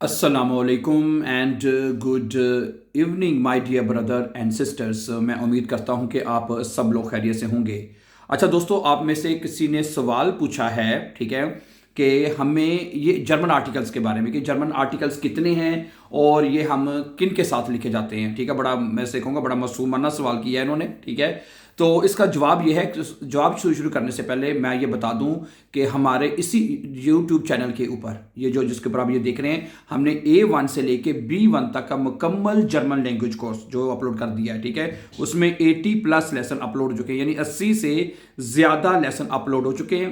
असलकुम and good evening my dear brother and sisters. मैं उम्मीद करता हूं कि आप सब लोग खैरियत से होंगे। अच्छा दोस्तों, आप में से किसी ने सवाल पूछा है, ठीक है, कि हमें ये जर्मन आर्टिकल्स के बारे में कि जर्मन आर्टिकल्स कितने हैं और ये हम किन के साथ लिखे जाते हैं। ठीक है, बड़ा मैं से कहूँगा बड़ा मासूमाना सवाल किया है इन्होंने। ठीक है, तो इसका जवाब ये है कि जवाब शुरू करने से पहले मैं ये बता दूं कि हमारे इसी YouTube चैनल के ऊपर ये जो जिसके ऊपर आप ये देख रहे हैं, हमने A1 से लेके B1 तक का मुकम्मल जर्मन लैंग्वेज कोर्स जो अपलोड कर दिया है। ठीक है, उसमें 80+ लेसन अपलोड हो चुके हैं, यानी 80 से ज़्यादा लेसन अपलोड हो चुके हैं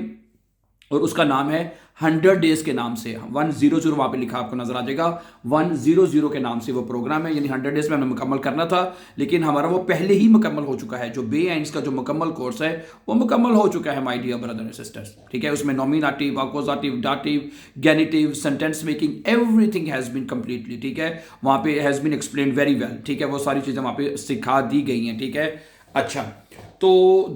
और उसका नाम है 100 डेज के नाम से। 100 वहां पे लिखा आपको नजर आ जाएगा, 100 के नाम से वो प्रोग्राम है, यानी 100 डेज में हमें मुकम्मल करना था, लेकिन हमारा वो पहले ही मुकम्मल हो चुका है। जो B1 का जो मुकम्मल कोर्स है वो मुकम्मल हो चुका है my dear brother and sisters. ठीक है, उसमें nominative, accusative, dative, genitive, sentence making, everything has been completely, ठीक है, वहां पे has been explain very well. ठीक है, वो सारी चीजें वहां पे सिखा दी गई हैं। ठीक है, अच्छा, तो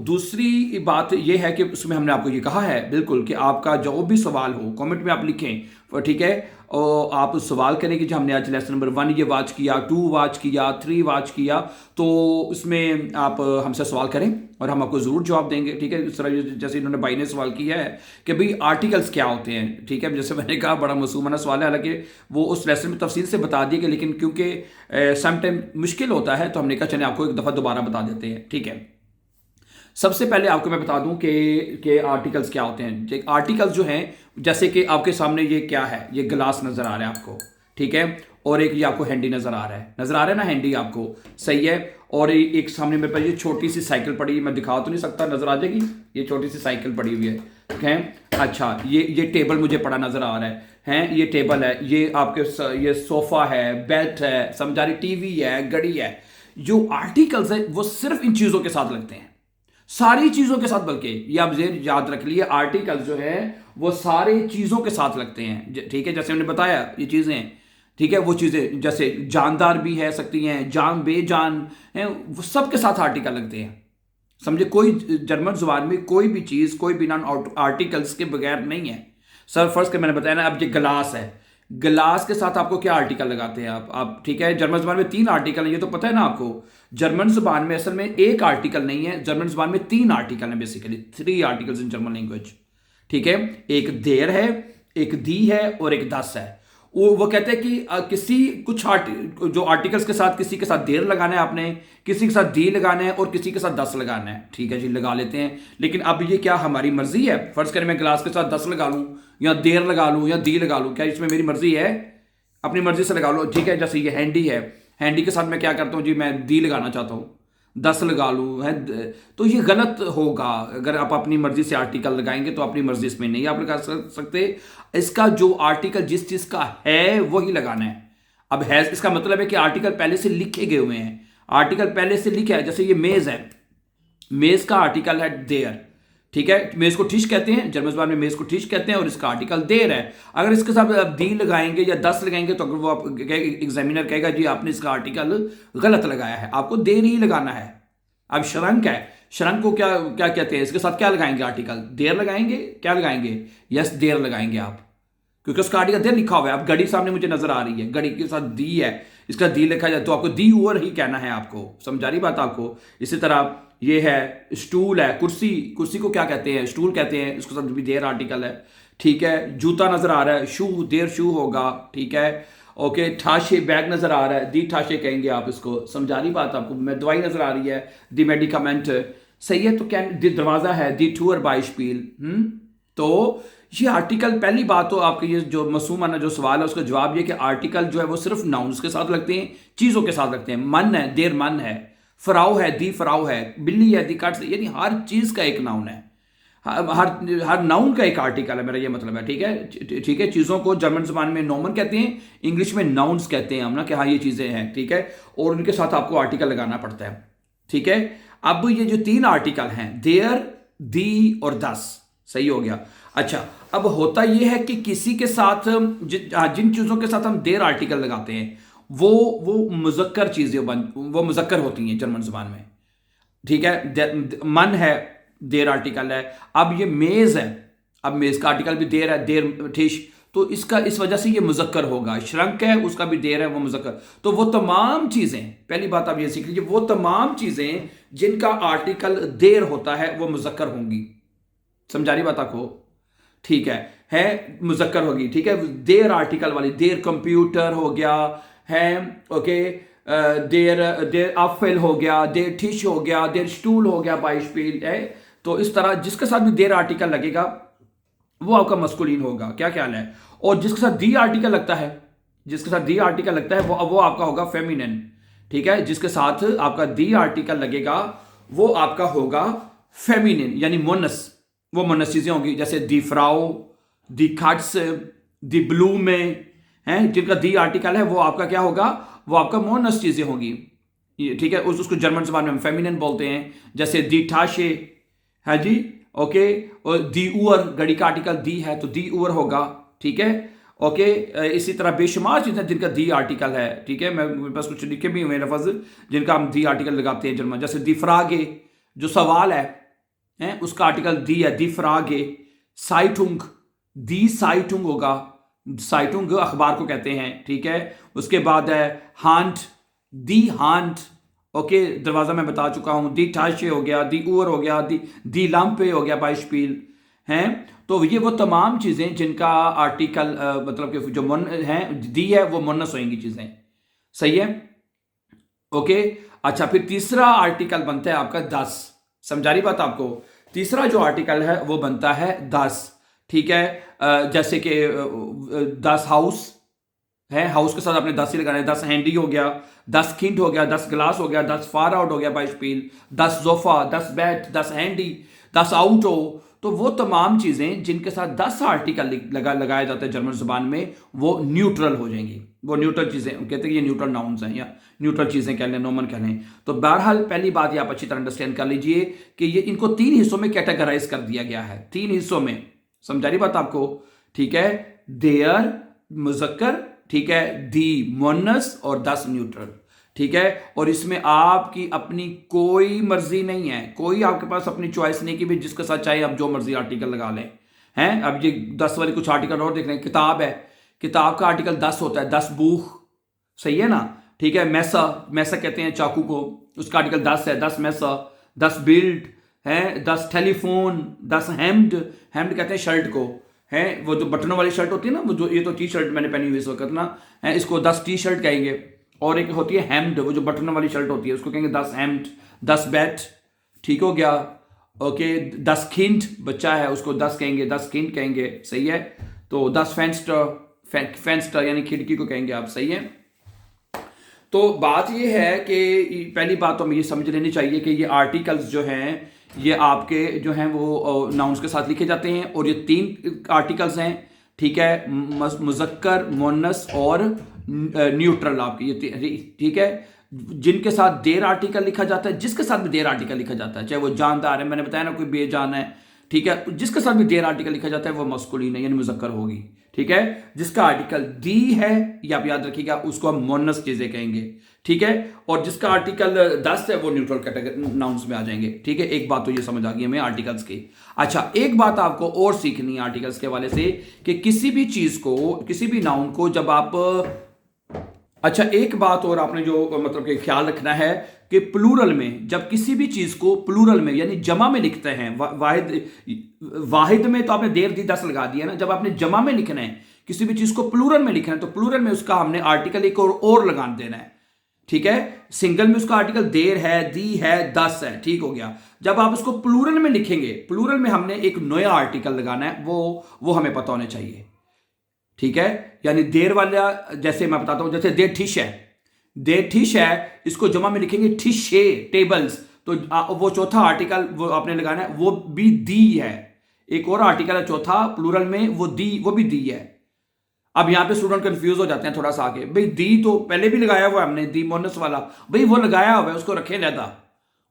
दूसरी बात यह है कि उसमें हमने आपको ये कहा है बिल्कुल कि आपका जो भी सवाल हो कमेंट में आप लिखें। ठीक है, और आप सवाल करें कि जो हमने आज लेसन नंबर 1 ये वाच किया, 2 वाच किया, 3 वाच किया, तो उसमें आप हमसे सवाल करें और हम आपको ज़रूर जवाब देंगे। ठीक है, इस तरह जैसे इन्होंने भाई ने सवाल किया है कि भाई आर्टिकल्स क्या होते हैं। ठीक है, जैसे मैंने कहा बड़ा मासूमाना सवाल है, हालांकि वो उस लेसन में तफसील से बता दिए, लेकिन क्योंकि सम टाइम मुश्किल होता है तो हमने कहा चले आपको एक दफ़ा दोबारा बता देते हैं। ठीक है, सबसे पहले आपको मैं बता दूं कि आर्टिकल्स क्या होते हैं। आर्टिकल्स जो हैं, जैसे कि आपके सामने ये क्या है, ये गिलास नजर आ रहा है आपको, ठीक है, और एक ये आपको हैंडी नजर आ रहा है, ना हैंडी आपको, सही है। और एक सामने मेरे पास ये छोटी सी साइकिल पड़ी है, मैं दिखा तो नहीं सकता, नजर आ जाएगी, ये छोटी सी साइकिल पड़ी हुई है, ठीक है। अच्छा, ये टेबल मुझे पड़ा नजर आ रहा है, ये टेबल है, ये आपके ये सोफा है, बेड है, समझा रही, टीवी है, घड़ी है। जो आर्टिकल्स है वो सिर्फ इन चीजों के साथ लगते हैं, सारी चीजों के साथ, बल्कि ये आप याद रख लिए, आर्टिकल जो है वो सारी चीजों के साथ लगते हैं। ठीक है, जैसे हमने बताया ये चीजें, ठीक है, वो चीजें जैसे जानदार भी है सकती हैं, जान बेजान है, वो सब के साथ आर्टिकल लगते हैं। समझे, कोई जर्मन जुबान में कोई भी चीज कोई भी नॉन आर्टिकल्स के बगैर नहीं है। सर फर्स्ट के मैंने बताया ना, अब ये गिलास है, गिलास के साथ आपको क्या आर्टिकल लगाते हैं आप ठीक है, जर्मन जुबान में 3 आर्टिकल है, ये तो पता है ना आपको। जर्मन जुबान में असल में एक आर्टिकल नहीं है, जर्मन जुबान में 3 आर्टिकल है, basically 3 articles in German language. ठीक है, एक देर है, एक दी है और एक दस है। वो कहते हैं कि किसी कुछ जो आर्टिकल्स के साथ किसी के साथ देर लगाना है आपने, किसी के साथ दी लगाना है और किसी के साथ दस लगाना है। ठीक है जी, लगा लेते हैं, लेकिन अब ये क्या हमारी मर्जी है? फर्ज करें मैं गिलास के साथ 10 लगा लूं या देर लगा लूं या दी लगा लूं, क्या इसमें मेरी मर्जी है? अपनी मर्जी से लगा लो। ठीक है, जैसे ये हैंडी है, हैंडी के साथ मैं क्या करता हूं जी, मैं दी लगाना चाहता हूं, 10 लगा लूँ है, तो ये गलत होगा। अगर आप अपनी मर्जी से आर्टिकल लगाएंगे तो अपनी मर्जी इसमें नहीं आप लगा सकते। इसका जो आर्टिकल जिस चीज का है वही लगाना है। अब है इसका मतलब है कि आर्टिकल पहले से लिखे गए हुए हैं, आर्टिकल पहले से लिखा है। जैसे ये मेज है, मेज का आर्टिकल है देयर, ठीक है, मेज को टिश कहते हैं, जर्मन ज़बान में मेज को टिश कहते हैं और इसका आर्टिकल देर है। अगर इसके साथ आप दी लगाएंगे या 10 लगाएंगे तो अगर वो आप एग्जामिनर कहेगा जी आपने इसका आर्टिकल गलत लगाया है, आपको देर ही लगाना है। अब शरंक है, शरंक को क्या क्या कहते हैं, इसके साथ क्या लगाएंगे आर्टिकल? देर लगाएंगे, क्या लगाएंगे? यस, देर लगाएंगे आप, क्योंकि उसका आर्टिकल देर लिखा हुआ है। अब घड़ी सामने मुझे नजर आ रही है, घड़ी के साथ दी है, इसका दी लिखा जाए तो आपको दी ओवर ही कहना है आपको, समझा रही बात आपको। इसी तरह ये है स्टूल है, कुर्सी, कुर्सी को क्या कहते हैं? स्टूल कहते हैं, इसके साथ भी देर आर्टिकल है। ठीक है, जूता नजर आ रहा है, शू, देर शू होगा। ठीक है, ओके, ठाशे, बैग नजर आ रहा है, दी ठाशे कहेंगे आप इसको, समझा रही बात आपको। मैं दवाई नजर आ रही है, दी मेडिकामेंट, सही है, तो क्या दरवाजा है, दी टूर बाइशपील। तो ये आर्टिकल, पहली बात तो आपके ये जो मासूमाना जो सवाल है उसका जवाब ये कि आर्टिकल जो है वो सिर्फ नाउन्स के साथ लगते हैं, चीजों के साथ लगते हैं। मन है, देर मन है, फराव है, दी फराव है, बिल्ली है, दी कट, यानी हर चीज का एक नाउन है, हर नाउन का एक आर्टिकल है, मेरा ये मतलब है। ठीक है, ठीक है, चीजों को जर्मन जुबान में नॉमन कहते हैं, इंग्लिश में नाउन्स कहते हैं हम ना, कि हाँ ये चीजें हैं। ठीक है, और उनके साथ आपको आर्टिकल लगाना पड़ता है। ठीक है, अब ये जो 3 आर्टिकल हैं, देयर, दी और दस, सही हो गया। अच्छा, अब होता यह है कि किसी के साथ जिन चीजों के साथ हम देर आर्टिकल लगाते हैं वो मुजक्कर चीजें वो मुजक्कर होती हैं जर्मन जुबान में। ठीक है, मन है, देर आर्टिकल है। अब ये मेज है, अब मेज का आर्टिकल भी देर है, देर ठिश, तो इसका इस वजह से ये मुजक्कर होगा। श्रंक है, उसका भी देर है, वो मुजक्कर। तो वो तमाम चीजें, पहली बात आप ये सीख लीजिए, वो तमाम चीजें जिनका आर्टिकल देर होता है वो मुजक्कर होंगी। समझा रही बात आपको? ठीक है मुजक्कर होगी। ठीक है, देर आर्टिकल वाली, देर कंप्यूटर हो गया है, ओके, देर देर अफेल हो गया, देर टिश हो गया, देर स्टूल हो गया, बाइशपील है। तो इस तरह जिसके साथ भी देर आर्टिकल लगेगा वो आपका मस्कुलिन होगा। क्या ख्याल है? और जिसके साथ दी आर्टिकल लगता है, जिसके साथ दी आर्टिकल लगता है वो आपका होगा फेमिनिन। ठीक है, जिसके साथ आपका दी आर्टिकल लगेगा वो आपका होगा फेमिनिन, यानी मोनस। वो मोनस चीजें होंगी, जैसे दी फ्राउ, दी खट्स, दी ब्लू में है, जिनका दी आर्टिकल है वो आपका क्या होगा? वो आपका मोनस चीजें होंगी। ठीक है, उसको जर्मन जबान में हम फेमिनिन बोलते हैं। जैसे दी ठाशे है जी, ओके, और दी उअर, घड़ी का आर्टिकल दी है तो दी उअर होगा। ठीक है, ओके, इसी तरह बेशुमार चीजें जिनका दी आर्टिकल है। ठीक है, मैं मेरे पास कुछ लिखे भी हुए लफ्ज जिनका हम दी आर्टिकल लगाते हैं जर्मन, जैसे दी फ्रागे, जो सवाल है उसका आर्टिकल दी है, दी फ्रागे। साइटुंग, दी साइटुंग होगा, साइटुंग अखबार को कहते हैं। ठीक है, उसके बाद है हांट, दी हांट, ओके, दरवाजा मैं बता चुका हूं। दी ठाशे हो गया, दी उर हो गया, दी लाम्पे हो गया, बाइशपील हैं। तो ये वो तमाम चीजें जिनका आर्टिकल मतलब कि जो मन है दी है वो मुन्नस होंगी चीजें। सही है, ओके। अच्छा, फिर तीसरा आर्टिकल बनता है आपका 10। समझा रही बात आपको? तीसरा जो आर्टिकल है वो बनता है 10। ठीक है, जैसे कि 10 हाउस है, हाउस के साथ आपने 10 ही लगाना है। 10 हैंडी हो गया, 10 किंट हो गया, 10 ग्लास हो गया, 10 फार आउट हो गया, बाइशपील, 10 जोफा, 10 बैट, 10 हैंडी, 10 आउट हो। तो वो तमाम चीजें जिनके साथ 10 आर्टिकल लगाया जाता है जर्मन जुबान में वो न्यूट्रल हो जाएंगी। वो न्यूट्रल चीजें कहते हैं, ये न्यूट्रल नाउन्स हैं या न्यूट्रल चीजें कह लें, नोमन कह लें। तो बहरहाल पहली बात ये आप अच्छी तरह अंडरस्टैंड कर लीजिए कि ये इनको 3 हिस्सों में कैटेगराइज कर दिया गया है, 3 हिस्सों में। समझा रही बात आपको? ठीक है, देयर मुजक्कर, ठीक है, दी मुन्नस और 10 न्यूट्रल। ठीक है, और इसमें आपकी अपनी कोई मर्जी नहीं है, कोई आपके पास अपनी चॉइस नहीं कि भी जिसके साथ चाहे आप जो मर्जी आर्टिकल लगा लें। हैं, अब ये 10 वाले कुछ आर्टिकल और देख रहे हैं। किताब है, किताब का आर्टिकल 10 होता है, 10 बूख। सही है ना? ठीक है, मैसा, मैसा कहते हैं चाकू को, उसका आर्टिकल 10 है, 10 मैसा। 10 बिल्ट है, 10 टेलीफोन, 10 हेम्ड, हेम्ड कहते हैं शर्ट को, है वो जो बटनों वाली शर्ट होती है ना, वो जो ये तो टी शर्ट मैंने पहनी हुई इस वक्त ना, है, इसको 10 टी शर्ट कहेंगे। और एक होती है हेम्ड, वो जो बटनों वाली शर्ट होती है उसको कहेंगे 10 हेम्ड। 10 बैट, ठीक हो गया, ओके। 10 खिंट, बच्चा है उसको 10 कहेंगे, 10 खिंट कहेंगे। सही है, तो 10 फेंस्टर, फेंस्टर यानी खिड़की को कहेंगे आप। सही है, तो बात ये है कि पहली बात तो हमें ये समझ लेनी चाहिए कि ये आर्टिकल्स जो हैं ये आपके जो हैं वो नाउन्स के साथ लिखे जाते हैं, और ये 3 आर्टिकल्स हैं। ठीक है, मुजक्कर, मुन्नस और न्यूट्रल आपके ये। ठीक है, जिनके साथ देर आर्टिकल लिखा जाता है, जिसके साथ भी देर आर्टिकल लिखा जाता है, चाहे वो जानदार है, मैंने बताया ना, कोई बेजान है। ठीक है, जिसके साथ भी देर आर्टिकल लिखा जाता है वो मस्कुलिन है, यानी मुजक्कर होगी। ठीक है, जिसका आर्टिकल दी है ये आप याद रखिएगा, उसको हम मोनस चीजें कहेंगे। ठीक है, और जिसका आर्टिकल 10 है वो न्यूट्रल कैटेगरी नाउन्स में आ जाएंगे। ठीक है, एक बात तो ये समझ आ गई हमें आर्टिकल्स की। अच्छा, एक बात आपको और सीखनी है आर्टिकल्स के हवाले से कि किसी भी चीज को, किसी भी नाउन को जब आप, अच्छा एक बात और आपने जो मतलब कि ख्याल रखना है कि प्लूरल में, जब किसी भी चीज को प्लूरल में यानी जमा में लिखते हैं, वाहिद में तो आपने देर दी 10 लगा दिया ना, जब आपने जमा में लिखना है किसी भी चीज को प्लूरल में लिखना है तो प्लूरल में उसका हमने आर्टिकल एक और लगा देना है। ठीक है, सिंगल में उसका आर्टिकल देर है, दी है, 10 है। ठीक हो गया। जब आप उसको प्लूरल में लिखेंगे, प्लूरल में हमने एक नया आर्टिकल लगाना है, वो हमें पता होना चाहिए। ठीक है, यानी देर वाला, जैसे मैं बताता हूं, जैसे देर ठिश है, देर ठिश है, इसको जमा में लिखेंगे ठिशे, टेबल्स। तो वो चौथा आर्टिकल वो आपने लगाना है, वो भी दी है। एक और आर्टिकल है चौथा प्लूरल में, वो भी दी है। अब यहां पे स्टूडेंट कंफ्यूज हो जाते हैं थोड़ा सा आगे, भाई दी तो पहले भी लगाया हुआ है हमने, दी मोनस वाला, भाई वो लगाया हुआ है, उसको रखे लहदा,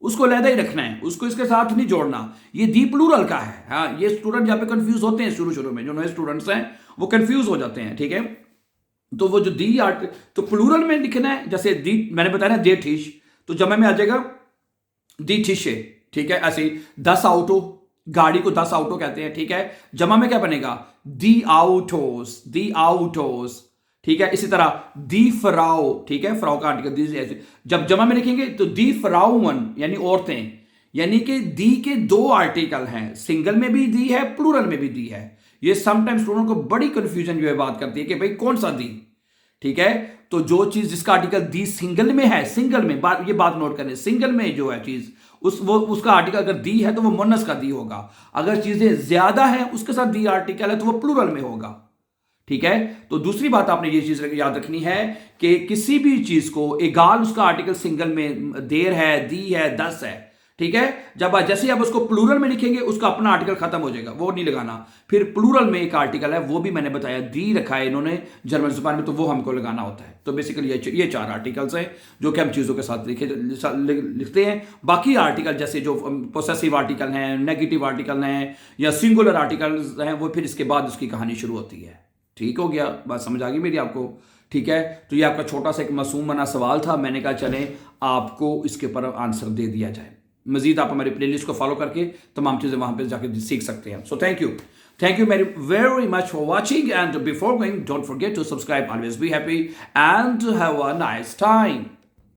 उसको लहदा ही रखना है, उसको इसके साथ नहीं जोड़ना। ये दी प्लूरल का है। हाँ, ये स्टूडेंट जहां पे कंफ्यूज होते हैं शुरू में, जो नए स्टूडेंट्स हैं वो कंफ्यूज हो जाते हैं। ठीक है, तो वो जो दी आर्ट तो प्लूरल में लिखना है, जैसे दी मैंने बताया ना, दे ठिश, तो जमा में आ जाएगा दी ठिशे। ठीक है, ऐसे 10 आउटो, गाड़ी को 10 ऑटो कहते हैं, ठीक है। जमा में क्या बनेगा? दी आउटोस, दी आउटोस, ठीक है। इसी तरह दी फराओ, ठीक है, फराओ का आर्टिकल दी ऐसे जब जमा में लिखेंगे तो दी फराउन यानी औरतें, यानी कि दी के दो आर्टिकल हैं, सिंगल में भी दी है, प्लूरल में भी दी है। ये समटाइम्स स्टूडेंट को बड़ी कंफ्यूजन जो है बात करती है कि भाई कौन सा दी, ठीक है। तो जो चीज जिसका आर्टिकल दी सिंगल में है, सिंगल में ये बात नोट करें, सिंगल में जो है चीज उसका आर्टिकल अगर दी है तो वो मुन्नस का दी होगा। अगर चीजें ज्यादा है उसके साथ दी आर्टिकल है तो वो प्लूरल में होगा, ठीक है। तो दूसरी बात आपने ये चीज याद रखनी है कि किसी भी चीज को एगाल उसका आर्टिकल सिंगल में देर है, दी है, 10 है, ठीक है। जब जैसे ही आप उसको प्लूरल में लिखेंगे उसका अपना आर्टिकल खत्म हो जाएगा, वो नहीं लगाना। फिर प्लूरल में एक आर्टिकल है, वो भी मैंने बताया, दी रखा है इन्होंने जर्मन जुबान में, तो वो हमको लगाना होता है। तो बेसिकली ये 4 आर्टिकल्स हैं जो कि हम चीज़ों के साथ लिखते हैं। बाकी आर्टिकल जैसे जो पोसेसिव आर्टिकल हैं, नेगेटिव आर्टिकल हैं या सिंगुलर आर्टिकल्स हैं, वो फिर इसके बाद उसकी कहानी शुरू होती है। ठीक हो गया, बात समझ आ गई मेरी आपको? ठीक है। तो ये आपका छोटा सा एक मासूम बना सवाल था, मैंने कहा चलें आपको इसके ऊपर आंसर दे दिया जाए। मजीद आप हमारी प्लेलिस्ट को फॉलो करके तमाम चीज़ें वहां पे जाकर सीख सकते हैं। So thank you very much for watching, and before going don't forget to subscribe, always be happy and have a nice time.